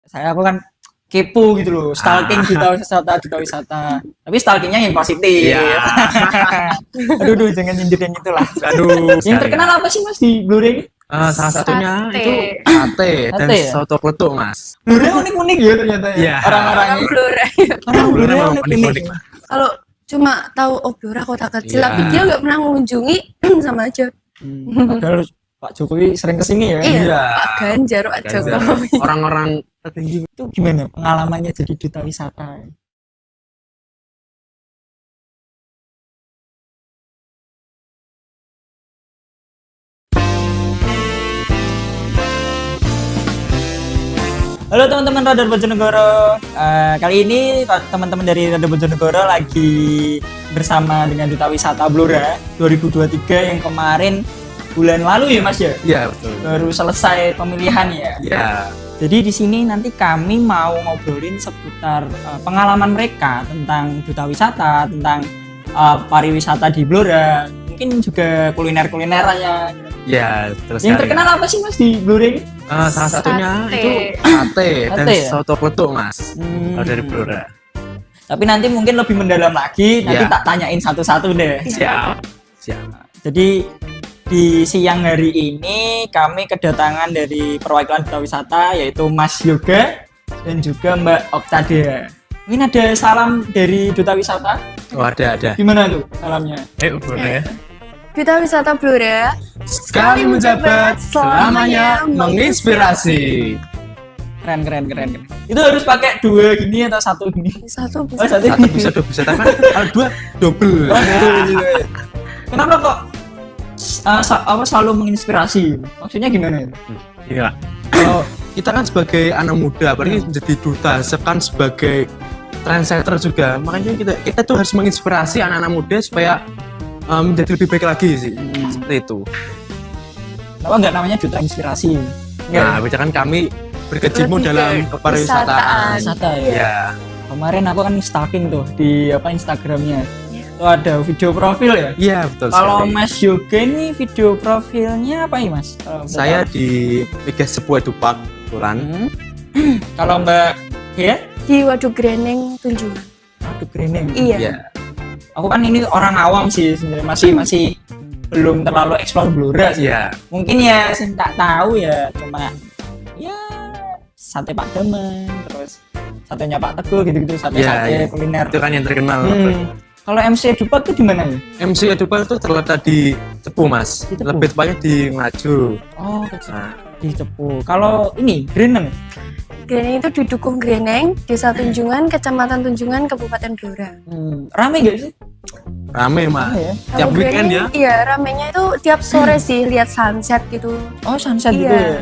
aku kan kepo gitu loh, stalking duta wisata. Tapi stalkingnya yang positif. Iya. Aduh, jangan nyindir yang itulah. Aduh, Yang terkenal apa sih Mas di Blore? salah satunya Sate. itu sate dan Sate ya? soto kletuk, Mas. Blore unik-unik ya ternyata ya. Iya. Orang-orangnya. Blora. Orang Blora Blore memang unik-unik. unik-unik, Mas. Kalau cuma tahu Blora kota kecil, Iya. tapi dia nggak pernah mengunjungi sama aja. Padahal Pak Jokowi sering kesini ya. Iya, Iya. Pak Ganjar, Pak Ganjar. Jokowi. Orang-orang tertinggi. Itu gimana pengalamannya jadi duta wisata? Halo teman-teman Radar Bojonegoro. Kali ini teman-teman dari Radar Bojonegoro lagi bersama dengan Duta Wisata Blora 2023 yang kemarin bulan lalu ya Mas ya? Iya, betul. Baru selesai pemilihan ya. Iya. Jadi di sini nanti kami mau ngobrolin seputar pengalaman mereka tentang duta wisata, tentang pariwisata di Blora, mungkin juga kuliner-kulinerannya. Iya, terus Yang terkenal apa sih Mas di Blora ini? salah satunya Sate. itu sate dan Sate ya? soto kletuk, Mas. Kalau dari Blora. Tapi nanti mungkin lebih mendalam lagi, nanti Iya. tak tanyain satu-satu deh. Siap. Siap. Jadi di siang hari ini kami kedatangan dari perwakilan duta wisata yaitu Mas Yoga dan juga Mbak Oktadea. Mungkin ada salam dari duta wisata? Oh, ada. Gimana tuh salamnya? Boleh. Duta Wisata Blora Sekali menjabat, selamanya menginspirasi. Keren. Itu harus pakai dua gini atau satu gini? satu Oh, bisa. satu Satu bisa, dua bisa. Tapi kalau dua, double. Kenapa kok selalu menginspirasi? Maksudnya gimana itu? Iya. Kalau kita kan sebagai anak muda, apalagi menjadi duta, kan sebagai trendsetter juga. Makanya kita tuh harus menginspirasi anak-anak muda supaya menjadi lebih baik lagi sih. Seperti itu. Kenapa nggak namanya duta inspirasi? Nah, beda kan kami berkecimpung Lebih dalam ke kepariwisataan. Wisata ya. Iya. Kemarin aku kan stalking tuh di Instagramnya. Tuh ada video profil ya. Iya, betul Kalau sekali. Mas Yoga ini video profilnya apa ya Mas? Kalau boleh Saya tahu. di Migas Sebuah Dupak, Turan. Kalau Mbak ya, Di Waduk Greneng Tunjungan. aduh greening. Iya. Aku kan ini orang awam sih sebenarnya masih belum terlalu eksplor Blora sih. Iya. Mungkin ya sih tak tahu ya cuma ya sate Pak Daman terus satenya Pak Teguh gitu-gitu sate Iya. kuliner. Itu kan yang terkenal. Kalau MC Dupat itu di mana ya? MC Dupak itu terletak di Cepu, Mas. Di Cepu? Lebih tepatnya di Ngaju. Oh, Nah, di Cepu. Kalau ini Greneng. Greneng itu di Dukung Greneng, Desa Tunjungan, Kecamatan Tunjungan, Kabupaten Blora. Rame gak sih? rame, Mas. Rame ya. Tiap Kalau weekend ya. Greneng, Iya, ramenya itu tiap sore sih, lihat sunset gitu. Oh, sunset gitu Iya. ya.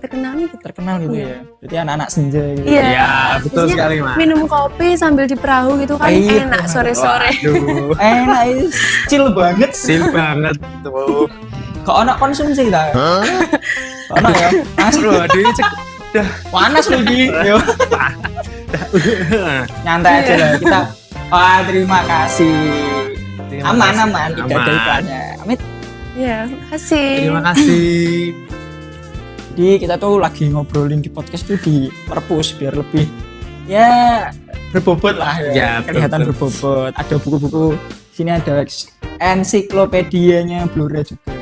Terkenal gitu. Terkenal gitu Iya. ya. Berarti anak-anak senja gitu. Iya. Iya, betul Maksudnya sekali, Mas. Minum kopi sambil di perahu gitu kan Iya. enak sore-sore. Aduh, Enak, chill banget. sil banget tuh. Kok anak konsumsi kita? Kok anak ya? Mas, Aduh, aduh, ini udah panas lagi. Yo. Nyantai aja lah kita. Wah, terima kasih. Aman, tidak ada iklannya. Amit. Iya, makasih. Terima kasih. Jadi kita tuh lagi ngobrolin di podcast tuh di perpus biar lebih ya berbobot lah ya. Ya, betul, Kelihatan betul. berbobot. Ada buku-buku. Sini ada ensiklopedianya Blora juga.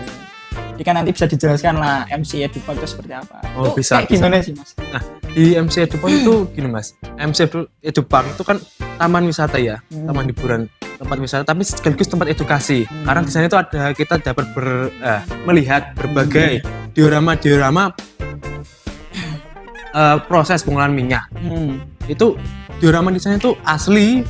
Jadi kan nanti bisa dijelaskan lah MC Edupak itu seperti apa. Oh, Itu bisa, kayak gimana sih Mas? Nah, di MC Edupak itu gini, Mas. MC Edupak itu kan taman wisata ya, taman hiburan, tempat wisata, tapi sekaligus tempat edukasi. Karena di sana itu kita dapat melihat berbagai diorama proses pengolahan minyak. Itu diorama di sana itu asli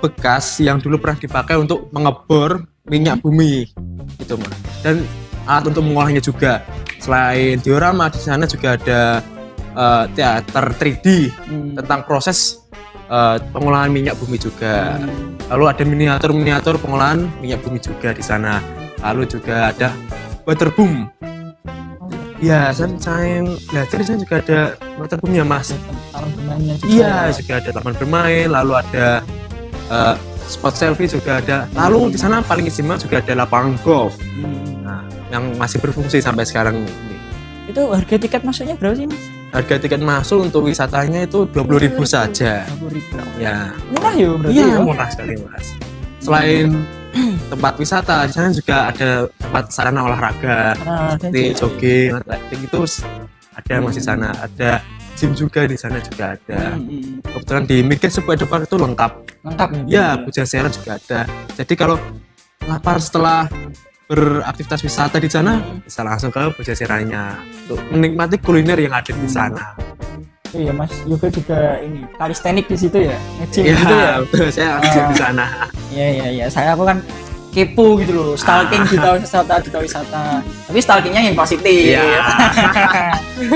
bekas yang dulu pernah dipakai untuk mengebor minyak bumi gitu, Mas. Dan alat untuk mengolahnya juga. Selain diorama di sana juga ada teater 3D tentang proses pengolahan minyak bumi juga. Lalu ada miniatur pengolahan minyak bumi juga di sana. Lalu juga ada waterboom. Ya, saya belajar di sana juga ada waterboomnya, Mas. Taman bermainnya juga. Iya, juga ada taman bermain, lalu ada spot selfie juga ada. Lalu di sana paling istimewa juga ada lapangan golf. Nah, yang masih berfungsi sampai sekarang ini. Itu harga tiket masuknya berapa sih Mas? harga tiket masuk untuk wisatanya itu 20.000 saja. 20.000. Ya, Murah ya berarti iya ya. murah sekali mas. Selain tempat wisata, di sana juga ada tempat sarana olahraga Nah, seperti jogging, atletik itu ada mas di sana. Ada gym juga di sana juga ada. Kebetulan di Migas Sepeda Park itu lengkap. lengkap Ya, Pujaseran juga ada. Jadi kalau lapar setelah beraktivitas wisata di sana, bisa langsung ke Pujaserannya untuk menikmati kuliner yang ada di sana. Iya Mas Yoga juga ini kalistenik di situ ya, nge-gym Iya, gitu ya. betul. Saya aktif di sana. Iya. Saya aku kan kepo gitu loh, stalking duta wisata. Tapi stalkingnya yang positif. Iya.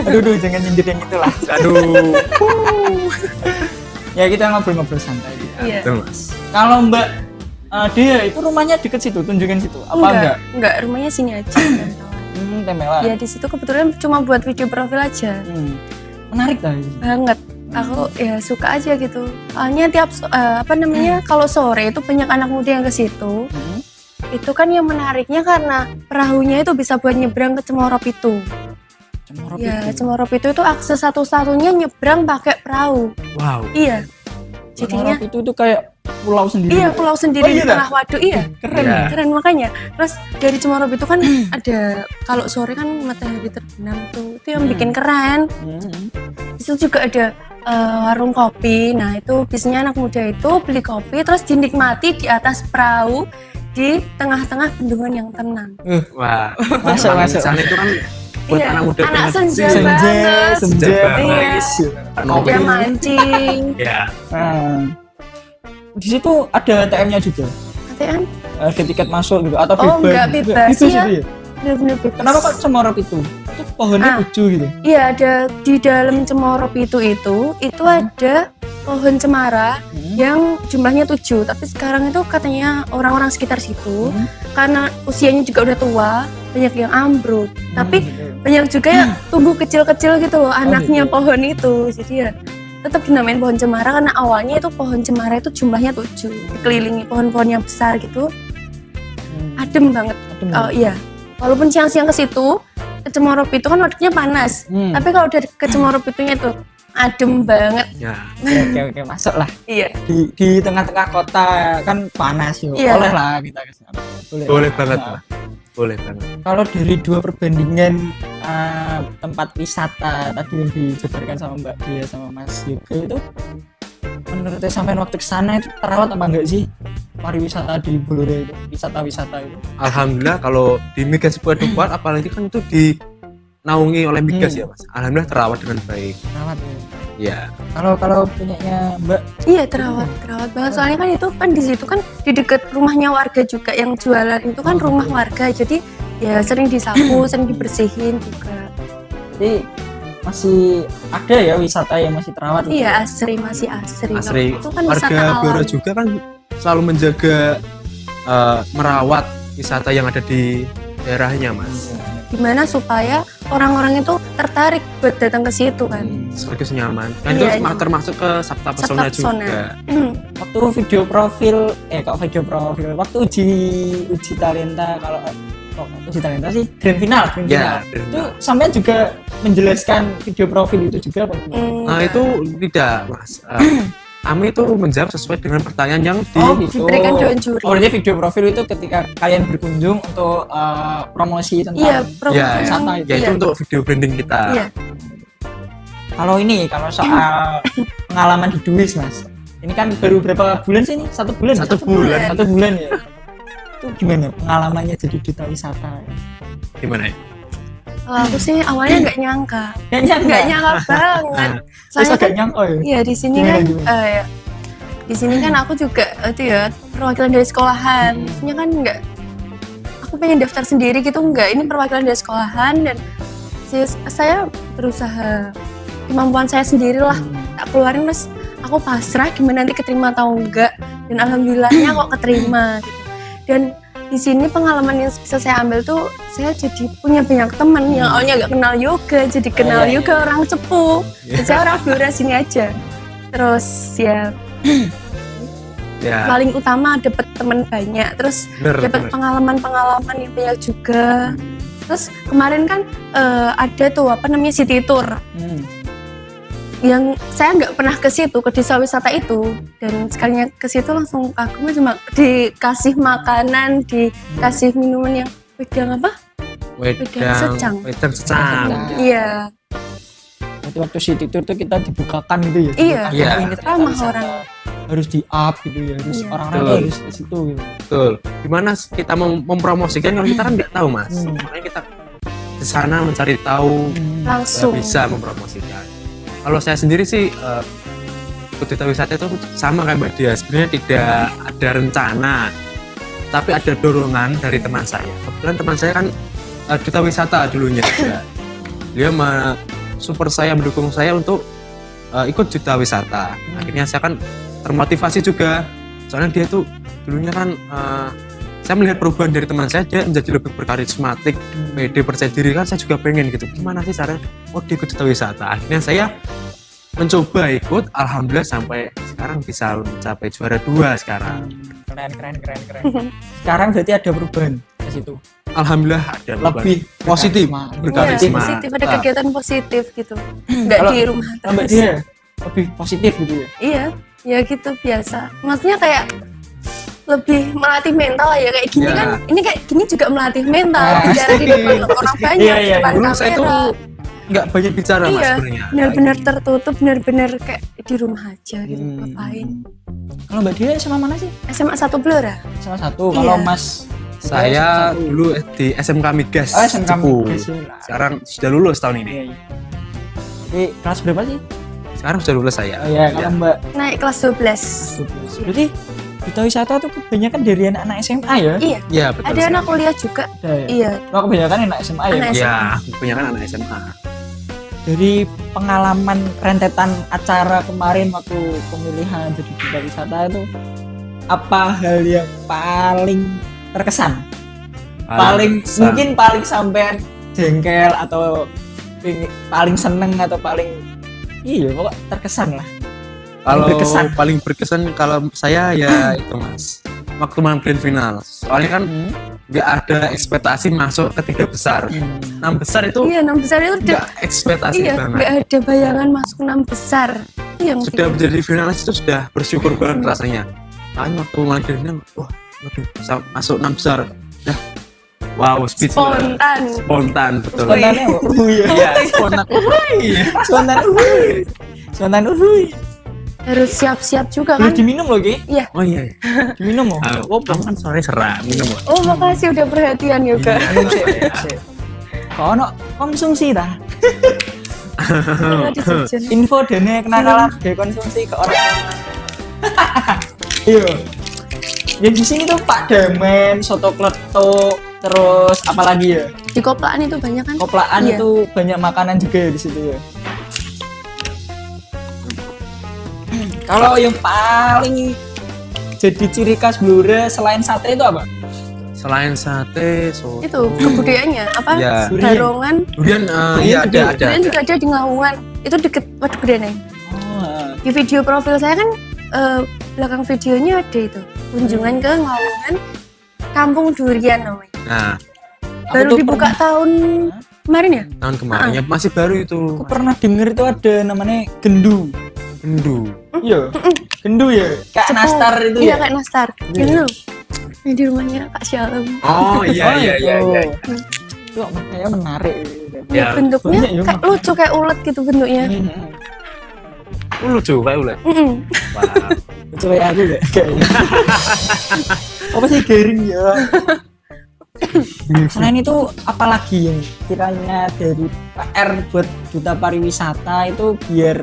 aduh, jangan nyindir yang itulah. Aduh. Ya kita ngobrol-ngobrol santai. Iya. Betul, Mas. Kalau Mbak Dea itu rumahnya deket situ, tunjukin situ. Apa enggak? Rumahnya sini aja. Tempelan. Ya di situ kebetulan cuma buat video profil aja. Menarik dah. Banget. Aku ya suka aja gitu. Soalnya tiap kalau sore itu banyak anak muda yang ke situ. Itu kan yang menariknya karena perahunya itu bisa buat nyebrang ke Cemoro Pitu. Cemoro Pitu itu akses satu-satunya nyebrang pakai perahu. Wow. Iya. Jadinya itu kayak pulau sendiri. Iya, pulau sendiri di iya tengah waduk. Iya. Keren. Iya. Keren makanya. Terus dari Cemoro Pitu kan ada kalau sore kan matahari terbenam tuh. Itu yang bikin keren. Di situ juga ada warung kopi. Nah, itu biasanya anak muda itu beli kopi terus dinikmati di atas perahu di tengah-tengah bendungan yang tenang. Wah. Masuk. Di sana itu kan buat Iya, anak muda anak banget senja sih. banget. Senja. Iya. Kopi. Dia mancing. Ya. Di situ ada ATM-nya juga. ATM? Ada tiket masuk gitu atau bebas? Oh, enggak bebas Itu ya. situ ya. Bener-bener bebas. Kenapa kok Cemoro Pitu? Itu pohonnya hijau gitu. Iya, ada di dalam Cemoro Pitu itu ada pohon cemara yang jumlahnya 7, tapi sekarang itu katanya orang-orang sekitar situ karena usianya juga udah tua, banyak yang ambruk. Tapi banyak juga yang tumbuh kecil-kecil gitu loh, anaknya pohon itu. Jadi ya tetap dinamain pohon cemara karena awalnya itu pohon cemara itu jumlahnya 7, dikelilingi pohon-pohon yang besar gitu. Adem banget. Oh iya. Walaupun siang-siang ke situ, ke Cemoro Pitu kan waduknya panas. Tapi kalau dari ke Cemoro Pitunya tuh adem banget. Ya. Oke, masuk lah. Iya. Di tengah-tengah kota kan panas yuk. Iya. Boleh lah kita ke sana. Boleh banget, Pak. Boleh banget. Kalau dari dua perbandingan tempat wisata tadi yang dijabarkan sama Mbak Dia sama Mas Yoga itu, menurutnya sampai waktu kesana itu terawat apa enggak sih pariwisata di Blora itu, wisata-wisata itu? Alhamdulillah kalau di Migas Sepeda Park apalagi kan itu dinaungi oleh Migas ya Mas. Alhamdulillah terawat dengan baik. Terawat ya. Ya. Kalau punyanya Mbak, Iya terawat banget. Soalnya kan itu kan di situ kan di dekat rumahnya warga juga yang jualan itu kan rumah warga. Jadi ya sering disapu, sering dibersihin juga. jadi masih ada ya wisata yang masih terawat? Iya masih asri. Asri. Itu kan wisata Warga Blora alam. juga kan selalu menjaga merawat wisata yang ada di daerahnya Mas. Gimana supaya orang-orang itu tertarik buat datang ke situ kan. Sekaligus nyaman. Dan Iya, itu termasuk ke Sabta Pesona Pesona. juga. Waktu video profil, waktu uji talenta, kalau uji talenta sih grand final. Ya, Itu sampean juga menjelaskan video profil itu juga apa? Nah itu tidak Mas. Kami itu menjawab sesuai dengan pertanyaan yang diberikan Dewan Juri. Oh, jadi video profil itu ketika kalian berkunjung untuk promosi tentang wisata itu. Ya, itu untuk video branding kita. Iya. Kalau soal pengalaman di Duis Mas, ini kan baru berapa bulan sih ini? 1 bulan? 1 bulan. 1 bulan ya? Itu gimana pengalamannya jadi duta wisata? Gimana ya? Kalau aku sih awalnya nggak nyangka banget. Saya Soalnya agak nyangka ya. Iya di sini Gimana, kan gimana? di sini kan aku juga itu ya perwakilan dari sekolahan. Maksudnya kan nggak, aku pengen daftar sendiri gitu nggak. Ini perwakilan dari sekolahan dan saya berusaha kemampuan saya sendiri lah. Tak keluarin mas, aku pasrah gimana nanti keterima atau enggak. Dan alhamdulillahnya kok keterima gitu. Dan di sini pengalaman yang bisa saya ambil tuh saya jadi punya banyak teman yang awalnya nggak kenal yoga jadi kenal yoga orang Cepu. Saya orang Blora sini aja. Terus ya paling utama dapet teman banyak. Terus dapet pengalaman yang banyak juga. Terus kemarin kan ada tuh city tour. yang saya nggak pernah ke situ, ke desa wisata itu, dan sekalinya ke situ langsung kagum, cuma dikasih makanan, dikasih minuman yang wedang apa? Secang. Wedang secang. Iya. Jadi waktu city tour tuh kita dibukakan gitu ya. Iya. Iya. Ini ternyata Ramah wisata orang. harus di up gitu ya. Terus Iya. orang-orang Betul. harus ke situ gitu. Betul. Gimana kita mempromosikan kalau kita kan nggak tahu mas. Makanya kita di sana mencari tahu, Langsung. bisa mempromosikan. Kalau saya sendiri sih ikut duta wisata itu sama kayak Mbak Dia. Sebenarnya tidak ada rencana, tapi ada dorongan dari teman saya. Kebetulan teman saya kan duta wisata dulunya. Dia support saya, mendukung saya untuk ikut duta wisata. Akhirnya saya kan termotivasi juga. Soalnya dia tuh dulunya kan saya melihat perubahan dari teman saya, dia menjadi lebih berkarismatik, pede, percaya diri, kan saya juga pengen gitu. Gimana sih caranya? Oh, dia ikut duta wisata. Akhirnya saya mencoba ikut, alhamdulillah sampai sekarang bisa mencapai juara 2 sekarang. Keren. Sekarang berarti ada perubahan ke situ. Alhamdulillah ada Lebih positif, Iya, berkarisma. positif, ada kegiatan positif gitu. Nggak Kalau- di rumah Mbak terus. dia lebih positif gitu ya. Iya, ya gitu biasa. Maksudnya kayak lebih melatih mental ya kayak gini Iya. kan. Ini kayak gini juga melatih mental, Ah. bicara di depan orang banyak, Iya, di iya. depan Dulu saya tuh kamera. nggak banyak bicara mas Iya, sebenarnya. benar-benar tertutup, benar-benar kayak di rumah aja gitu, ngapain. Kalau Mbak Dia sama mana sih? SMA 1 Blora. Sama satu. Kalau Iya. Mas Saya satu. dulu di SMK Migas. Oh, SMK Cepu. Migas. Sekarang sudah lulus tahun ini. Iya, iya. Jadi kelas berapa sih? Sekarang sudah lulus saya. Oh iya, kalau Mbak Naik kelas 12. Berarti duta wisata tuh kebanyakan dari anak-anak SMA ya? Iya, Iya betul. ada anak kuliah juga. Ada ya? Iya, Oh, kebanyakan anak SMA ya? Anak Mas? Iya, kebanyakan anak SMA. Dari pengalaman rentetan acara kemarin waktu pemilihan jadi duta wisata itu, apa hal yang paling terkesan? Mungkin paling sampean jengkel atau paling seneng atau paling pokok terkesan lah. kalau berkesan. paling berkesan kalau saya ya itu mas, waktu main grand final. Soalnya kan nggak ada ekspektasi masuk ke 3 besar. 6 besar itu iya 6 besar itu udah, nggak ekspektasi iya banget. nggak ada bayangan masuk 6 besar. Itu yang Sudah bikin- menjadi finalis itu sudah bersyukur banget rasanya. Makanya waktu main grand final, wah, waduh, bisa masuk 6 besar. Dah, wow, speechless. Spontan, betul. Spontannya, Iya, spontan. spontan, harus siap-siap juga Harus kan. diminum loh, Ki. Iya. Oh iya. Diminum loh. Oh, kamu kan sore serak minum. Mas. Oh makasih udah perhatian yoga. Minum sih. Kok ono konsumsi dah. Udah dijajan. Info dene kenakalan gaya konsumsi ke orang. Iya. Ya di sini tuh Pak Damen, soto kletok, terus apalagi ya? Di koplaan itu banyak kan. Koplaan Iya. itu banyak makanan juga ya di situ ya. Kalau yang paling jadi ciri khas Blora selain sate itu apa? Selain sate, soto. Itu kebudayaannya apa? Ya. Barongan. Durian, iya ada. Durian juga ada di Ngawungan. Itu deket Waduk Gede. Oh, Di video profil saya kan belakang videonya ada itu kunjungan ke Ngawungan, Kampung Durian namanya. Nah, Baru tuh dibuka tahun kemarin ya? tahun kemarin ya masih baru itu. Aku pernah denger itu ada namanya gendu. Gendu. Iya. Gendu ya. Kayak Cepu. nastar itu Iya ya. kayak nastar. Iya. Gitu. Ini di rumahnya Kak Syalem. Oh iya iya iya iya. Itu kayak menarik. Ya, Bentuknya banyak ya, kayak Mak. lucu kayak ulet gitu bentuknya. Lucu kayak ulet. Mm-mm. Wah. Kecuali aku ya kayaknya. Apa sih garing ya? Selain itu apalagi yang kiranya dari PR buat duta pariwisata itu biar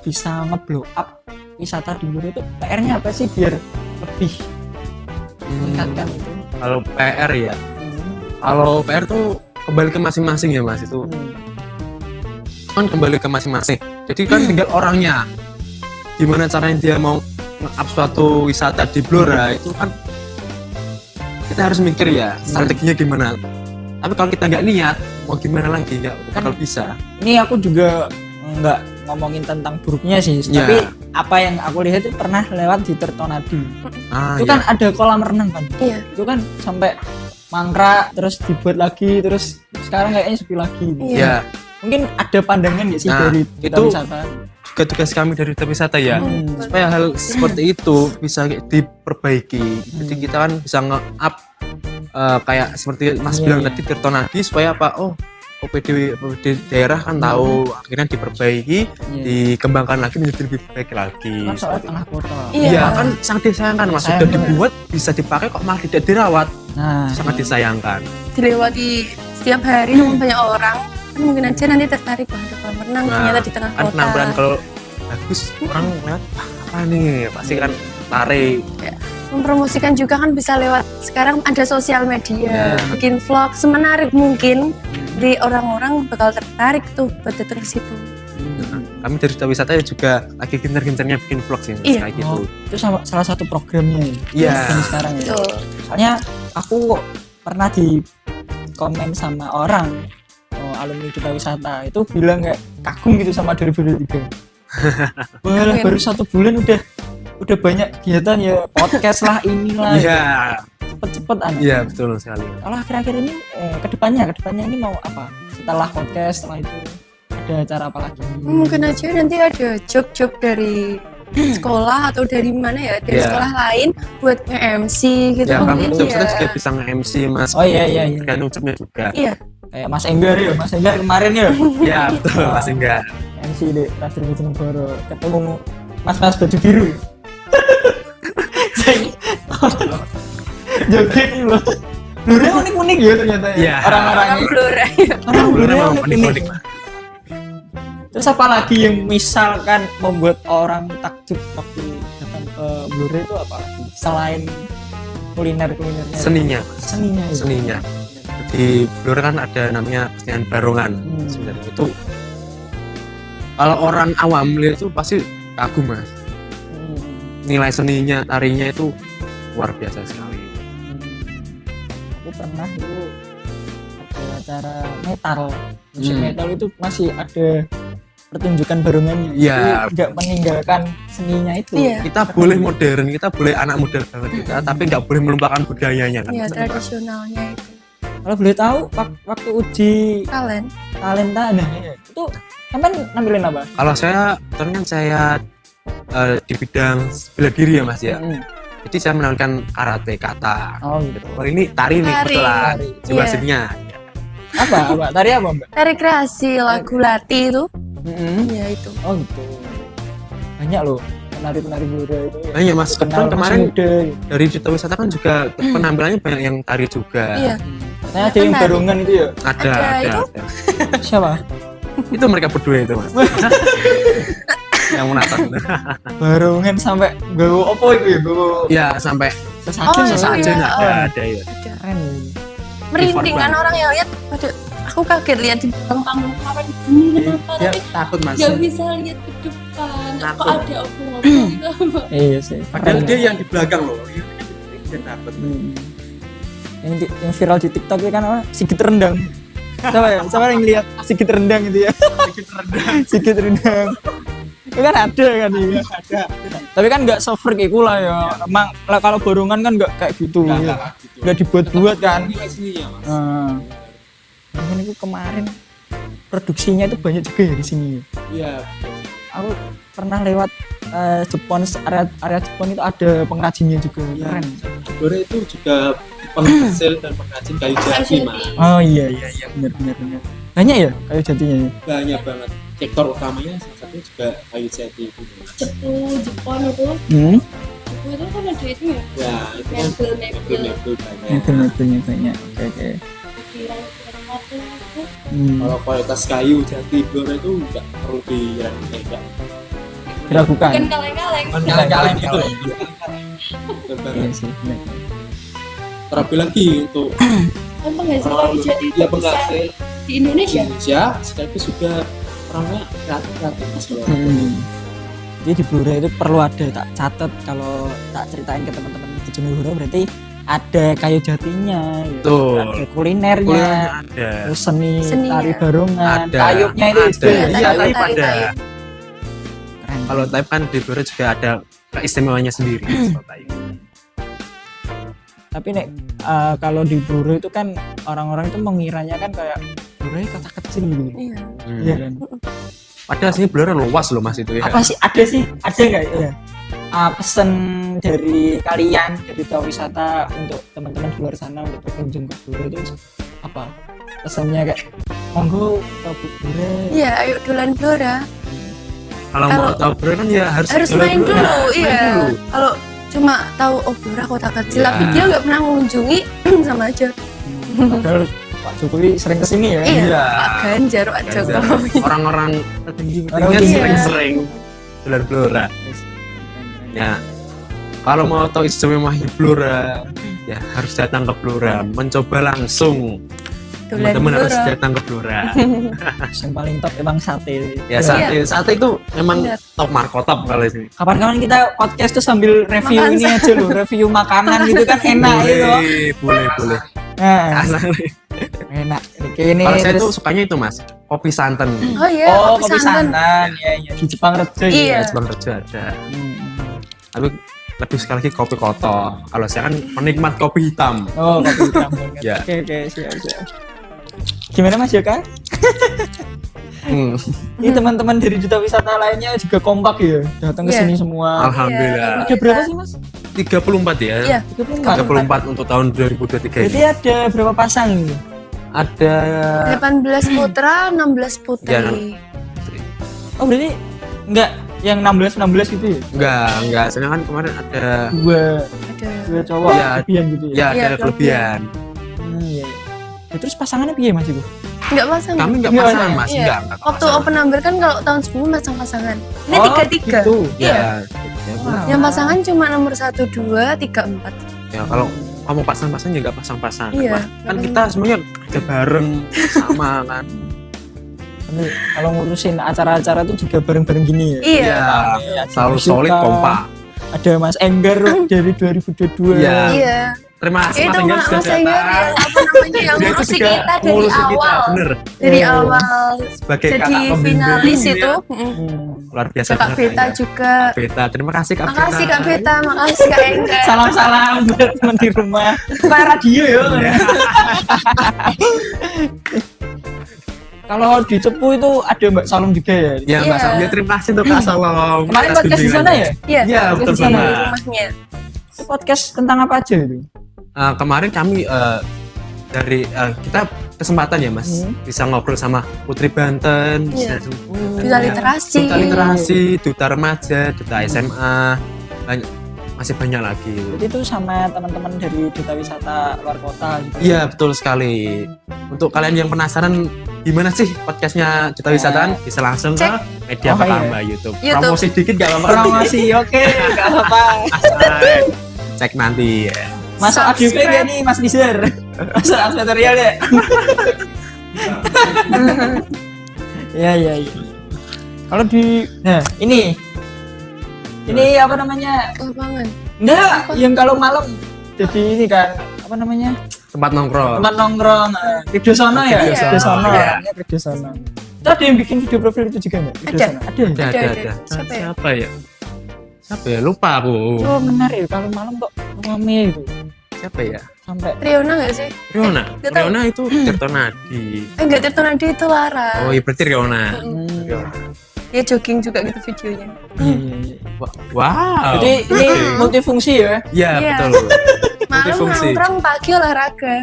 bisa ngeblow up wisata di Blora itu PR-nya apa sih biar lebih meningkatkan itu? Kalau PR ya. Kalau PR tuh kembali ke masing-masing ya mas itu. Kan kembali ke masing-masing. Jadi kan tinggal orangnya. Gimana caranya dia mau nge-up suatu wisata di Blora itu kan kita harus mikir ya strateginya gimana. Tapi kalau kita nggak niat, mau gimana lagi nggak bakal bisa. Ini aku juga nggak ngomongin tentang buruknya sih, Ya. tapi apa yang aku lihat itu pernah lewat di Tirtonadi. Ah, Itu iya. kan ada kolam renang kan. Iya. Itu kan sampai mangkrak terus dibuat lagi terus sekarang kayaknya sepi lagi. Iya. Ya, Mungkin ada pandangan nggak sih Nah, dari itu duta wisata? juga tugas kami dari duta wisata ya, supaya hal seperti itu bisa diperbaiki. Jadi kita kan bisa nge-up kayak seperti Mas bilang tadi Tirto Nadi, supaya apa? Oh, OPD daerah kan tahu, akhirnya diperbaiki, dikembangkan lagi menjadi lebih baik lagi. Kan soal tengah kota. Iya kan sangat disayangkan Mas, sudah dibuat bisa dipakai kok malah tidak dirawat. Nah, Sangat disayangkan. Dilewati setiap hari dengan banyak orang, kan mungkin aja nanti tertarik banget kalau renang ternyata di tengah Kan kota. penampilan kalau bagus orang lihat wah apa nih, pasti kan tarik. Mempromosikan juga kan bisa lewat sekarang ada sosial media, bikin vlog semenarik mungkin, jadi orang-orang bakal tertarik tuh buat datang ke situ. Kami dari duta wisata juga lagi gencar-gencarnya bikin vlog sih Mas, Iya. kayak gitu. itu salah satu programnya Iya. yang sekarang ya. Betul. Soalnya aku pernah di komen sama orang alumni duta wisata itu bilang kayak kagum gitu sama 2023. Wah, baru 1 bulan udah banyak kegiatan ya, podcast lah inilah. Iya. Cepet-cepet aja. Iya, betul sekali. Kalau akhir-akhir ini kedepannya ini mau apa? Setelah podcast, setelah itu ada acara apa lagi? Mungkin aja nanti ada job-job dari sekolah atau dari mana ya, dari Iya. sekolah lain buat nge-MC gitu Ya, kami mungkin duta wisata ya. juga bisa nge-MC Mas. Oh iya. Tergantung jobnya juga. Iya, Kayak Mas Enggar ya, Mas Enggar kemarin ya. Iya, betul Mas Enggak. MC di Radio Bojonegoro ketemu mas-mas baju biru. Joget ini loh. Blurnya unik-unik ya ternyata ya. Iya. Orang-orangnya. orang Blora. Orang blurnya Memang unik-unik. unik-unik. Terus apa lagi yang misalkan membuat orang takjub waktu datang ke Blora itu apa lagi? Selain kuliner-kulinernya. Seninya. Seninya. Ya. Seninya. Di Blora kan ada namanya kesenian barongan. Sebenarnya itu kalau orang awam lihat itu pasti kagum Mas. Nilai seninya, tarinya itu luar biasa sekali. Aku pernah dulu ada acara metal, musik metal itu masih ada pertunjukan barongannya. Iya. Jadi nggak meninggalkan seninya itu. Iya. Kita boleh modern, kita boleh anak muda banget kita, tapi nggak boleh melupakan budayanya kan. Iya, Mas. tradisionalnya itu. Kalau boleh tahu waktu uji Kalian talenta nah itu sampai nampilin apa? Kalau saya, kebetulan kan saya di bidang bela diri ya Mas ya. Jadi saya menampilkan karate kata. Oh gitu. Oh ini tari nih Tari. kebetulan. Jiwa Iya. seninya. Apa? Tari apa Mbak? tari kreasi lagu Lati itu. Iya itu. Oh gitu. Banyak loh penari-penari Blora itu. ya. Banyak Mas. Kenal Kebetulan kemarin masih muda. dari duta wisata kan juga penampilannya banyak yang tari juga. Iya. Katanya ada yang Penari. barongan itu ya. Ada, Ada, ada, itu? ada. Siapa? Itu mereka berdua itu Mas. Yang menatap. Barongan sampai bawa apa itu ya? Bawa Ya sampai sesajen Oh, ya? sesajen iya. ada ya. Ada. Keren. Merinding kan orang yang lihat. Waduh, aku kaget lihat di belakang panggung kemarin gini kenapa Ya tapi takut Mas. nggak bisa lihat ke depan. Kok Takut. ada obong-obong gitu. Iya sih. Padahal Keren. dia yang di belakang loh. Dia takut. Yang viral di TikTok itu kan apa? Sigit rendang. Coba ya, coba yang lihat Sigit rendang itu ya. Sigit rendang. Itu kan ada kan ya. Ada. Tapi kan nggak se-freak itu lah ya. Emang lah kalau barongan kan nggak kayak gitu. Nggak dibuat-buat kan. Nah, barongan itu kemarin produksinya itu banyak juga ya di sini. Iya. Aku pernah lewat Jepang, area Jepang itu ada pengrajinnya juga. Keren. Blora itu juga penghasil dan pengrajin kayu jati mas, Oh iya benar. Banyak ya kayu jatinya ya. banyak banget. Sektor utamanya salah satu juga kayu jati itu mas. Cepu Jepang itu. Cepu itu kan ada itu ya. Ya itu kan mebel banyak. Mebel-mebelnya banyak. Oke. Ukiran-ukiran batu itu. Kalau kualitas kayu jati Blora itu nggak perlu diragukan. Diragukan. Bukan kaleng-kaleng. Kaleng-kaleng gitu loh. Iya Benar banget. sih. Benar. Terlebih lagi untuk Kan penghasil orang kayu jati itu dia besar penghasil di Indonesia. Indonesia sekaligus juga orangnya kreatif mas Blora. Jadi di Blora itu perlu ada tak catat kalau tak ceritain ke teman-teman di Bojonegoro berarti ada kayu jatinya, gitu. Betul. Ada kulinernya, Kuliah ada. terus seni Seninya. tari barongan, Ada. tayubnya itu Ada. juga. Iya, Tari- taib ada. tari- Keren. Kalau taib kan di Blora juga ada keistimewaannya sendiri. Soal taib. Tapi nek kalau di Blora itu kan orang-orang itu mengiranya kan kayak Blora kota kecil gitu. Iya. Iya kan. Padahal sini Blora luas loh Mas itu ya. Apa sih ada nggak ya? Pesan dari kalian dari Duta Wisata untuk teman-teman di luar sana untuk berkunjung ke Blora itu apa? Pesannya kayak monggo ke Blora. Iya, ayo dolan Blora. Kalau mau tahu Blora kan ya harus Main dulu, Main iya. dulu. Kalau cuma tahu Blora kota kecil, Iya. tapi dia nggak pernah mengunjungi, sama aja. Padahal Pak Jokowi sering kesini ya. Iya, Iya. Pak Ganjar, Pak Jokowi. Orang-orang tertinggi Orang kan tinggi. sering-sering dolan Blora. Ya. Kalau mau tahu istimewanya Blora, ya harus datang ke Blora, mencoba langsung. Dolan Teman-teman harus Blora. datang ke Blora. Yang paling top emang sate. Ya sate itu memang Benar. top markotop kalau ini. Kapan-kapan kita podcast tuh sambil review Makan ini aja loh, review makanan gitu kan enak gitu. Boleh. Nah, Asal enak. Kayak ini kalau saya terus- tuh sukanya itu Mas, kopi santan. Oh iya, Oh, kopi santan. Ya, di Jepang Rejo. Iya. Ya, Bang Rejo ada. Hmm. Tapi lebih sekali lagi kopi koto. Kalau saya kan penikmat kopi hitam. Oh, kopi hitam banget. Ya. Oke, siap. Gimana Mas Yoka? Ini teman-teman dari Duta Wisata lainnya juga kompak ya, datang ke Iya. sini semua. Alhamdulillah. Ada berapa sih Mas? 34 ya. Iya. 34. 34 untuk tahun 2023 Berarti ini. ada berapa pasang gitu? Ada 18 putra, 16 putri. Ya, Oh, berarti enggak yang 16 gitu ya? enggak. Soalnya kan kemarin ada Dua cowok Iya. kelebihan gitu ya? ya Iya, ada kelebihan. Iya. Ya, terus pasangannya piye Mas itu? Enggak pasang. Kami enggak Enggak, pasangan iya. Mas, Iya. enggak. Waktu pasangan. open number kan kalau tahun sebelum pasang pasangan. Ini Oh, 33. gitu. Iya. Ya, Wah. Yang pasangan cuma nomor 1, 2, 3, 4. ya kalau kamu pasang-pasang ya enggak pasang-pasang. Iya. Wah, kan kita semuanya kerja bareng sama kan. Ini kalau ngurusin acara-acara tuh juga bareng-bareng gini ya? Iya. Iya, Selalu Mas solid Yuka, kompak. Ada Mas Enggar dari 2022. Iya. Iya. Terima kasih Mas Itu Enggar sudah Mas Enggar datang. yang apa namanya yang Dia itu ngurusin juga kita dari ngurusin kita, awal. bener. Dari Iya. awal Sebagai jadi kakak pembimbing, finalis ya. itu. Luar biasa Kakak bener, Beta ya. juga. Beta, terima kasih Kak Beta. Makasih Kak Beta, makasih Kak Enggar. Salam-salam buat teman di rumah. Kayak radio ya. Kalau di Cepu itu ada Mbak Salom juga ya? Ya Mbak Iya. Samia, terima kasih untuk Kak Salom. Kemarin atas podcast di sana ya? Iya, Iya, betul di sana, banget. di rumahnya. Itu podcast tentang apa aja itu? Kemarin kami dari kita kesempatan ya Mas bisa ngobrol sama Putri Banten, Iya. bisa Duta literasi. Duta literasi, Duta remaja, Duta SMA, masih banyak lagi. Jadi itu sama teman-teman dari Duta Wisata luar kota gitu. Iya betul sekali. Untuk kalian yang penasaran gimana sih podcastnya Duta Wisataan, bisa langsung ke media Oh, pertama YouTube. YouTube. Promosi dikit gak apa-apa. Promosi, oke, nggak apa-apa. Cek nanti ya. Masuk ADP ya nih Mas Nizar. Masuk material ya. Iya. Kalau di, nah ini apa namanya? Lapangan. Enggak, yang kalau malam jadi ini kan apa namanya? Tempat nongkrong. Tempat nongkrong. Video sono ya? Iya. Video sono. Iya. Ya, video sono. Itu ada yang bikin video profil itu juga enggak? Video Ada. sono. Ada. Ada. Siapa ya? Siapa ya? Lupa aku. Oh benar ya, kalau malam kok rame itu. Siapa ya? Sampai Riona nggak sih? Riona. Nggak tahu. Riona itu Tirto Nadi. Enggak, Tirto Nadi itu Lara. Oh iya berarti Riona. Hmm. Dia jogging juga gitu videonya. Iya. Wow. Jadi ini multifungsi ya. Iya Iya. betul. Malam Multifungsi. nongkrong, pagi olahraga.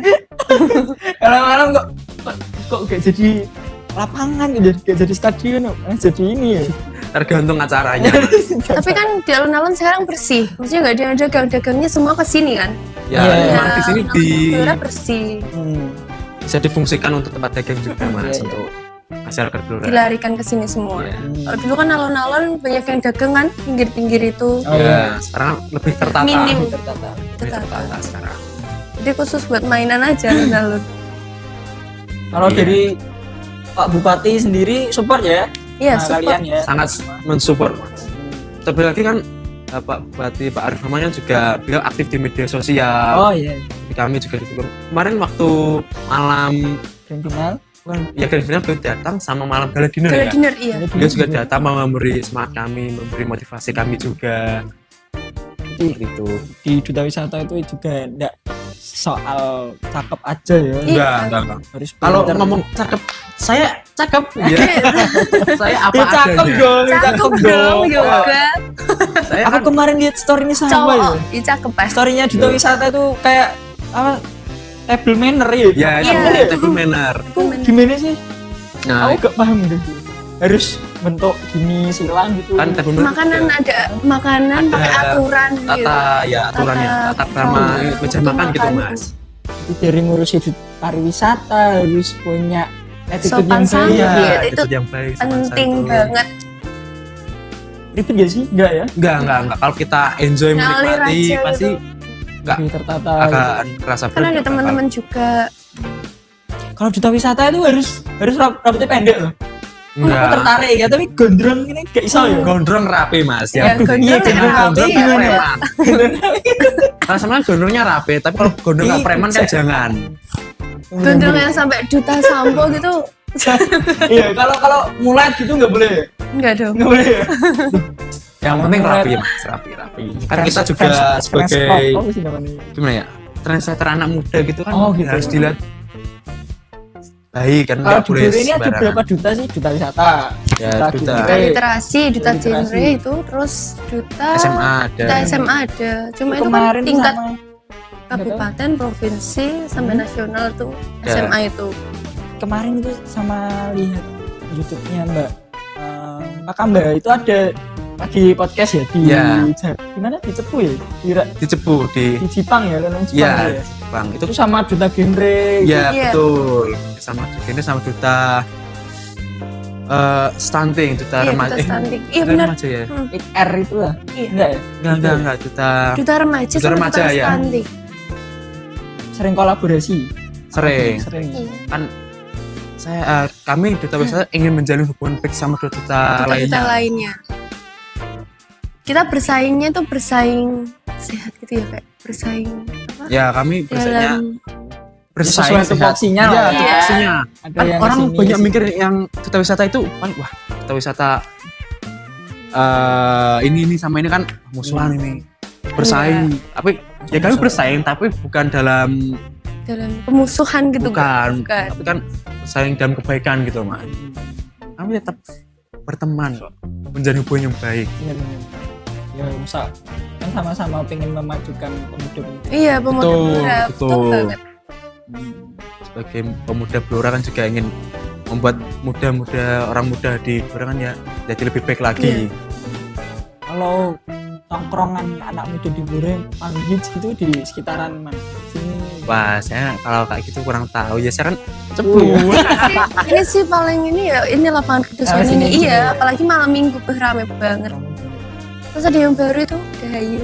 Kalau malam kok gak jadi lapangan, gak jadi stadion, jadi ini ya. Tergantung acaranya. Tapi kan di alun-alun sekarang bersih. Maksudnya nggak ada dagang-dagangnya semua ke sini kan? Ya, Iya. memang di sini Blora bersih. bisa difungsikan untuk tempat dagang juga Mas, Iya. untuk masyarakat Blora. Dilarikan ke sini semua. Iya. Kalau dulu kan alun-alun banyak yang dagang kan pinggir-pinggir itu. Oh, Ya, sekarang lebih tertata. Minim. Tertata. Lebih tertata sekarang. Jadi khusus buat mainan aja alun-alun. Kalau Iya. dari Pak Bupati sendiri support ya? Iya, Nah, support. kalian ya. Sangat mensupport Mas. Terlebih lagi kan Pak Bupati Pak Arif Rahman juga beliau aktif di media sosial. Oh iya. Kami juga didukung. Kemarin waktu malam Grand final. ya grand final beliau datang sama malam gala dinner Gala ya. dinner iya. Beliau juga datang memberi semangat kami, memberi motivasi kami juga. Jadi Gitu. di Duta Wisata itu juga enggak soal cakep aja ya. Iya. Enggak. Harus Kalau pinter. ngomong cakep, saya cakep. Ya. Saya apa Ya, cakep adanya. dong, Cakep dong yoga. Saya Aku kan kemarin lihat story-nya sama Cowok, ya. ih cakep ya. Story-nya Duta Wisata itu kayak apa? Table manner ya. ya Iya. table manner. Itu gimana sih? Nah, Aku gak paham gitu. Harus bentuk gini silang gitu. kan table manner Makanan juga ada makanan Ada pakai aturan gitu. aturannya, Tata tata krama krama meja makan gitu, makan. Mas. Itu dari ngurusin pariwisata harus punya attitude Sopan yang santun. baik. Iya, Iya, itu itu yang baik. sopan Penting santun. banget. Ribet gak sih? Enggak ya? Enggak. Kalau kita enjoy Ngalir menikmati aja pasti gitu. Nggak. Lebih tertata. akan kerasa Kan ada berat. teman-teman juga. Kalau Duta Wisata itu harus rambutnya pendek loh. Aku Enggak. tertarik ya, tapi gondrong ini gak iso ya. Gondrong rapi, Mas. Ya, gondrong Iya, ya gondrong rapi, rapi ya. gimana ya? Nah, sebenarnya gondrongnya rapi, tapi kalau gondrong nggak preman kan jangan. Gondrong yang sampai duta sampo gitu. Iya, kalau mulai gitu nggak boleh. Ya? Enggak dong. Nggak boleh. Ya? Yang penting rapi, Mas. Rapi. Kan kita juga sebagai gimana ya? Trendsetter anak muda gitu kan Oh, gitu. harus dilihat baik kan Kalau nggak di boleh Bure ini ada sembarangan. berapa duta sih? Duta Wisata. Ya, Duta duta. Duta Genre. literasi, duta Literasi. genre itu, terus duta SMA ada. Duta SMA ada. Cuma itu kan Kemarin tingkat sama kabupaten, provinsi, sampai nasional tuh Ya. SMA itu. kemarin itu sama lihat YouTube-nya Mbak Kakak Mbak itu ada lagi podcast ya di Ya. di mana di Cepu ya? Di Cepu di Di Jepang ya, Lenong Jepang ya ya. Bang itu Itu sama duta genre. ya Iya. betul sama ini sama duta stunting duta Iya, remaja duta stunting. Iya, duta benar. remaja ya R itu lah. Iya. Enggak ya? enggak duta Duta remaja Duta sama remaja, duta ya. stunting. Sering kolaborasi. sering Sering. Iya. kan kami duta wisata ingin menjalin hubungan baik sama duta Duta lainnya lainnya. Kita bersaingnya tuh bersaing sehat gitu ya, kayak bersaing apa? ya kami biasanya Dalam bersaing Sesuai sehat. tupoksinya lah. Iya, Iya. tupoksinya. Ada Kan yang orang kesini, banyak kesini. mikir yang duta wisata itu kan wah duta wisata ini sama ini kan musuhan ini bersaing tapi ya kami bersaing tapi bukan dalam pemusuhan gitu. bukan Bukan. tapi kan bersaing dalam kebaikan gitu mas kami tetap berteman kok menjalin hubungan yang baik Bener-bener. Ya masa kan sama-sama pengen memajukan pemuda-pemuda. Iya, pemuda Betul, Blora. betul. banget. sebagai pemuda Blora kan juga ingin membuat orang muda di Blora kan ya jadi lebih baik lagi Kalau tongkrongan anak muda di Blora paling hits gitu di sekitaran mana? Sini. wah saya kalau kayak gitu kurang tahu ya saya kan Cepu. Ini sih paling ini ya, ini lapangan kedusuan sini, ini. sini. Iya, apalagi malam minggu tuh rame banget. Terus ada yang baru itu Dahayu.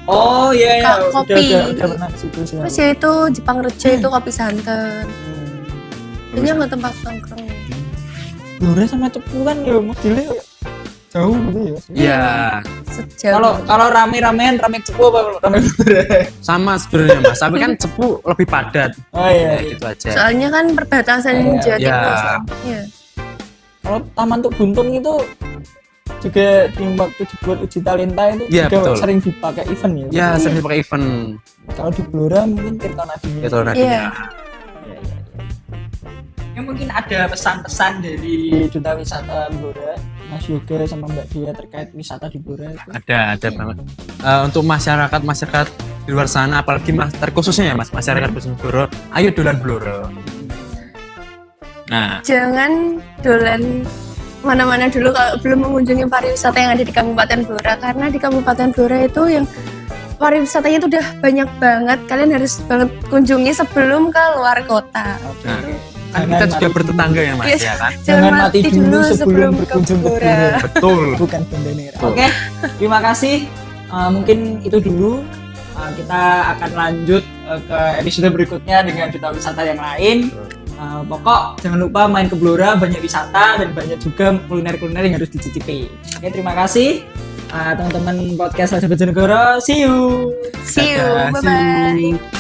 Oh iya ya, Kopi. udah pernah ke situ sih. Terus ya itu Jepang Reja itu kopi santan. Hmm. Ini nggak tempat nongkrong. Blora sama Cepu kan ya modelnya jauh gitu ya. ya Sejauh. Kalau rame-ramean rame Cepu apa rame Blora? sama sebenarnya mas tapi kan Cepu lebih padat Oh iya. ya gitu aja Soalnya kan perbatasan Jawa Iya. Timur. Iya. Kalau Taman Tuk Buntung itu juga di waktu dibuat uji talenta itu Iya, juga betul. sering dipakai event ya. ya sering pakai event Kalau di Blora mungkin Tirta Nadinya. gitu Iya. nantinya Ya, mungkin ada pesan-pesan dari Duta Wisata Blora, Mas Yoga sama Mbak Dia terkait wisata di Blora itu. ada banget untuk masyarakat di luar sana apalagi terkhususnya ya mas masyarakat Bojonegoro ayo dolan Blora nah Jangan dolan mana-mana dulu kalau belum mengunjungi pariwisata yang ada di Kabupaten Blora, karena di Kabupaten Blora itu yang pariwisatanya itu udah banyak banget. Kalian harus banget kunjungi sebelum ke luar kota. Nah, kan kita juga bertetangga ya mas Iya. ya kan Jangan mati dulu sebelum berkunjung ke Blora. Blora. betul Bukan Bandanera. Betul. Oke, terima kasih. Mungkin itu dulu. Kita akan lanjut ke episode berikutnya dengan Duta Wisata yang lain. Pokok jangan lupa main ke Blora, banyak wisata dan banyak juga kuliner-kuliner yang harus dicicipi. Oke, terima kasih teman-teman podcast Raja Bojonegoro. See you. See you, Dadah, see you. bye-bye.